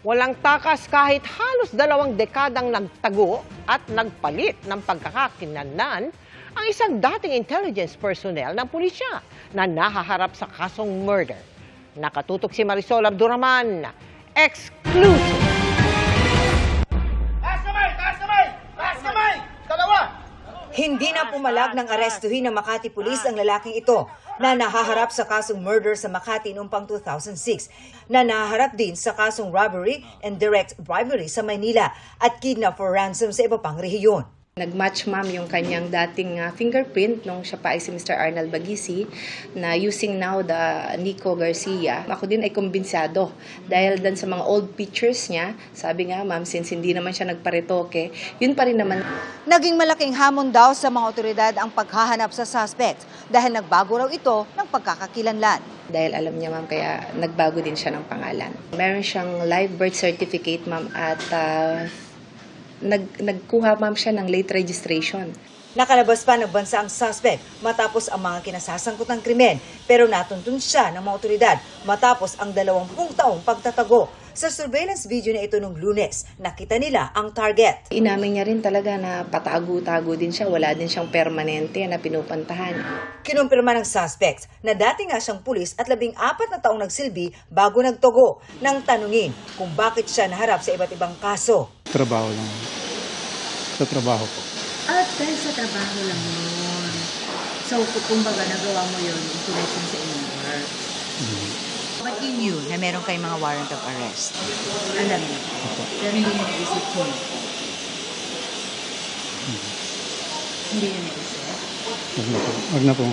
Walang takas kahit halos 2 dekadang nagtago at nagpalit ng pagkakakinlanlan ang isang dating intelligence personnel ng pulisya na nahaharap sa kasong murder. Nakatutok si Marisol Abduraman. Exclusive! Taas kamay! Taas kamay! Taas kamay! Dalawa! Hindi na pumalag ng arestuhin ng Makati Police ang lalaking ito na nahaharap sa kasong murder sa Makati noong pang 2006, na nahaharap din sa kasong robbery and direct bribery sa Maynila at kidnap for ransom sa iba pang rehiyon. Nag-match ma'am yung kanyang dating fingerprint nung siya pa ay si Mr. Arnal Bagisi na using now the Nico Garcia. Ako din ay kumbinsado dahil dan sa mga old pictures niya, sabi nga ma'am, since hindi naman siya nagparetoke, yun pa rin naman. Naging malaking hamon daw sa mga otoridad ang paghahanap sa suspect dahil nagbago raw ito ng pagkakakilanlan. Dahil alam niya ma'am, kaya nagbago din siya ng pangalan. Meron siyang live birth certificate ma'am at nagkuha ma'am siya ng late registration. Nakalabas pa ng bansa ang suspect matapos ang mga kinasasangkot ng krimen, pero natuntun siya ng mga otoridad matapos ang 20 taong pagtatago. Sa surveillance video na ito nung Lunes, nakita nila ang target. Inamin niya rin talaga na patago-tago din siya, wala din siyang permanente na pinupuntahan. Kinumpirma ng suspect na dati nga siyang pulis at 14 na taong nagsilbi bago nagtogo nang tanungin kung bakit siya naharap sa iba't ibang kaso. Trabaho lang. Sa trabaho po. At dahil sa trabaho lang yun. So, kumbaga, nagawa mo yun in connection sa inyong work. But you knew na meron kayong mga warrant of arrest. Alam mo. Pero hindi niya naisip ko. Hindi niya naisip. Wag na po.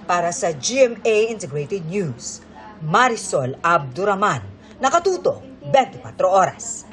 Para sa GMA Integrated News, Marisol Abduraman, nakatuto 24 oras.